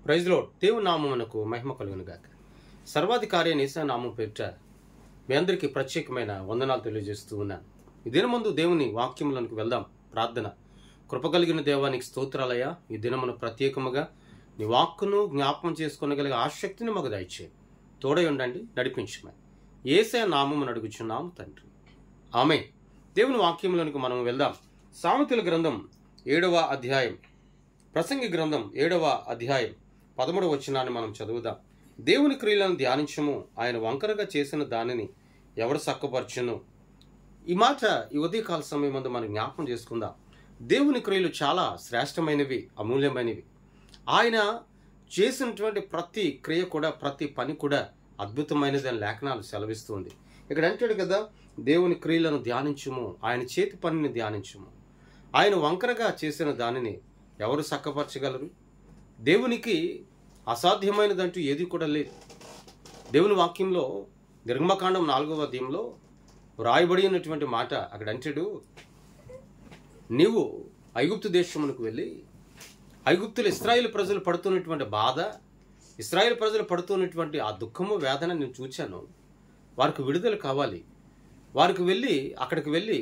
Praise lord. దేవుని నామమునకు మహిమ కలుగును గాక. సర్వాధికారి అయిన యేసు నామం పేరిట మీ అందరికీ ప్రత్యేకమైన వందనాలు తెలియజేస్తూ ఉన్నాను. ఈ దినమందు దేవుని వాక్యములకు వెళ్దాం. ప్రార్థన. కృపగలిగిన దేవానికి స్తోత్రాలయ్యా. ఈ దినమును ప్రత్యేకముగా నీ వాక్కును జ్ఞాపకం చేసుకొనగలిగే ఆసక్తిని మాకు దయచేయి. తోడై ఉండండి, నడిపించమని యేసయ్య నామమును అడుగుచున్నాము తండ్రి. ఆమేన్. దేవుని వాక్యములకు మనం వెళ్దాం. సామెతల గ్రంథం 7వ అధ్యాయం, ప్రసంగి గ్రంథం 7వ అధ్యాయం 13వ వచనాన్ని మనం చదువుదాం. దేవుని క్రియలను ధ్యానించము, ఆయన వంకరగా చేసిన దానిని ఎవరు చక్కపరచును. ఈ మాట ఈ ఉదయకాల సమయం ముందు మనం జ్ఞాపకం చేసుకుందాం. దేవుని క్రియలు చాలా శ్రేష్టమైనవి, అమూల్యమైనవి. ఆయన చేసినటువంటి ప్రతి క్రియ కూడా, ప్రతి పని కూడా అద్భుతమైనది అని లేఖనాలు సెలవిస్తుంది. ఇక్కడ అంటాడు కదా, దేవుని క్రియలను ధ్యానించుము, ఆయన చేతి పనిని ధ్యానించుము. ఆయన వంకరగా చేసిన దానిని ఎవరు చక్కపరచగలరు? దేవునికి అసాధ్యమైనదంటూ ఏది కూడా లేదు. దేవుని వాక్యంలో నిర్గమకాండం 4వ అధ్యాయంలో వ్రాయబడి ఉన్నటువంటి మాట అక్కడ అంటాడు, నీవు ఐగుప్తు దేశమునకు వెళ్ళి ఐగుప్తులు ఇశ్రాయేలు ప్రజలు పడుతున్నటువంటి బాధ, ఇశ్రాయేలు ప్రజలు పడుతున్నటువంటి ఆ దుఃఖము, వేదన నేను చూచాను. వారికి విడుదల కావాలి. అక్కడికి వెళ్ళి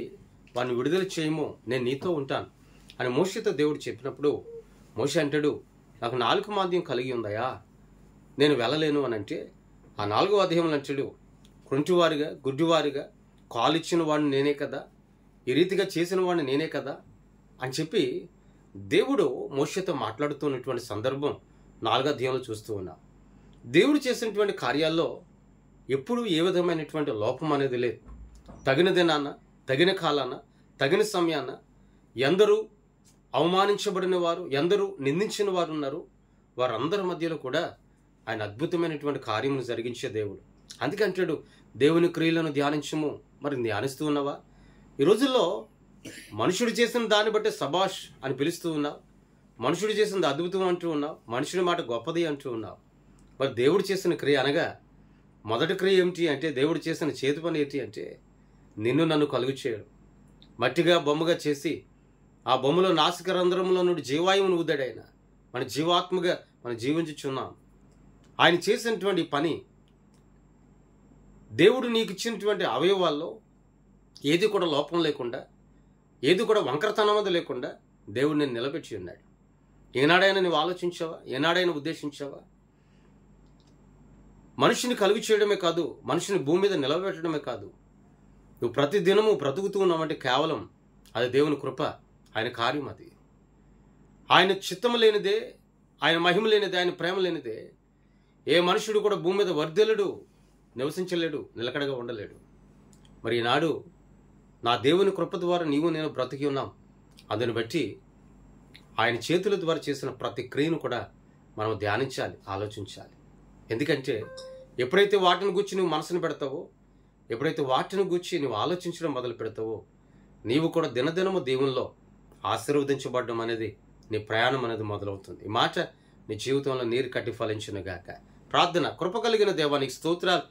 వారిని విడుదల చేయము, నేను నీతో ఉంటాను అని మోషేతో దేవుడు చెప్పినప్పుడు మోషే అంటాడు, నాకు నాలుక మాంద్యం కలిగి ఉందయా, నేను వెళ్ళలేను అని అంటే, ఆ 4వ అధ్యాయంలో అంటాడు, కుంటివారిగా, గుడ్డివారిగా కాలిచ్చిన వాడిని నేనే కదా, ఈ రీతిగా చేసిన వాడిని నేనే కదా అని చెప్పి దేవుడు మోషేతో మాట్లాడుతున్నటువంటి సందర్భం 4వ అధ్యాయంలో చూస్తూ ఉన్నాం. దేవుడు చేసినటువంటి కార్యాల్లో ఎప్పుడూ ఏ విధమైనటువంటి లోపం అనేది లేదు. తగిన దినాన, తగిన కాలాన, తగిన సమయాన ఎందరూ అవమానించబడిన వారు, ఎందరూ నిందించిన వారు ఉన్నారు, వారందరి మధ్యలో కూడా ఆయన అద్భుతమైనటువంటి కార్యమును జరిగించే దేవుడు. అందుకే అంటాడు, దేవుని క్రియలను ధ్యానించము. మరి ధ్యానిస్తూ ఉన్నావా? ఈ రోజుల్లో మనుషుడు చేసిన దాన్ని బట్టి సబాష్ అని పిలుస్తూ ఉన్నావు, మనుషుడు చేసింది అద్భుతం అంటూ ఉన్నావు, మనుషుడి మాట గొప్పది అంటూ ఉన్నావు. మరి దేవుడు చేసిన క్రియ అనగా మొదటి క్రియ ఏమిటి అంటే, దేవుడు చేసిన చేతి పని ఏంటి అంటే, నిన్ను నన్ను కలుగు చేయడం. మట్టిగా బొమ్మగా చేసి ఆ బొమ్మలో నాసిక రంధ్రంలో నుండి జీవాయువును ఊదాడు. ఆయన మన జీవాత్మగా మనం జీవించుచున్నాం. ఆయన చేసినటువంటి పని, దేవుడు నీకు ఇచ్చినటువంటి అవయవాల్లో ఏది కూడా లోపం లేకుండా, ఏది కూడా వంకరతనమది లేకుండా దేవుడు నేను నిలబెట్టి ఉన్నాడు. ఏనాడైనా నువ్వు ఆలోచించావా? ఏనాడైనా ఉద్దేశించావా? మనిషిని కలుగు చేయడమే కాదు, మనిషిని భూమి మీద నిలబెట్టడమే కాదు, నువ్వు ప్రతి దినము బ్రతుకుతూ ఉన్నావంటే కేవలం అది దేవుని కృప, ఆయన కార్యం. అది ఆయన చిత్తము లేనిదే, ఆయన మహిమ లేనిదే, ఆయన ప్రేమ లేనిదే ఏ మనుషుడు కూడా భూమి మీద వర్ధిల్లడు, నివసించలేడు, నిలకడగా ఉండలేడు. మరి ఈనాడు నా దేవుని కృప ద్వారా నీవు నేను బ్రతికి ఉన్నాం. అందుని బట్టి ఆయన చేతుల ద్వారా చేసిన ప్రతి క్రియను కూడా మనం ధ్యానించాలి, ఆలోచించాలి. ఎందుకంటే ఎప్పుడైతే వాటిని గురించి నువ్వు మనసును పెడతావో, ఎప్పుడైతే వాటిని గురించి నువ్వు ఆలోచించడం మొదలు పెడతావో, నీవు కూడా దినదినము దేవునిలో ఆశీర్వదించబడడం అనేది, నీ ప్రయాణం అనేది మొదలవుతుంది. ఈ మాట నీ జీవితంలో నీరు కట్టి ఫలించునుగాక. ప్రార్థన. కృప కలిగిన దేవానికి స్తోత్రాలు.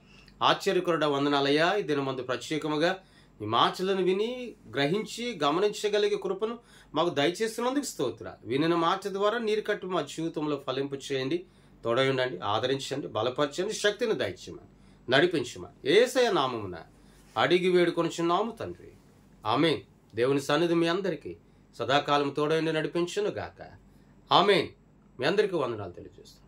ఆశ్చర్యకరుడ వందనాలయ్యా. ఈ దినమందు ప్రత్యేకముగా ఈ మాటలను విని గ్రహించి గమనించగలిగే కృపను మాకు దయచేస్తున్నందుకు స్తోత్రాలు. వినిన మాట ద్వారా నీరు కట్టి మా జీవితంలో ఫలింపు చేయండి. తోడై ఉండండి, ఆదరించండి, బలపరచండి, శక్తిని దయచేయమని, నడిపించమని యేసయ్య నామమున అడిగి వేడుకొనుచున్నాము తండ్రి. ఆమేన్. దేవుని సన్నిధి మీ అందరికీ సదాకాలం తోడైండి నడిపించును గాక. ఆమేన్. మీ అందరికీ వందనాలు తెలియజేస్తాను.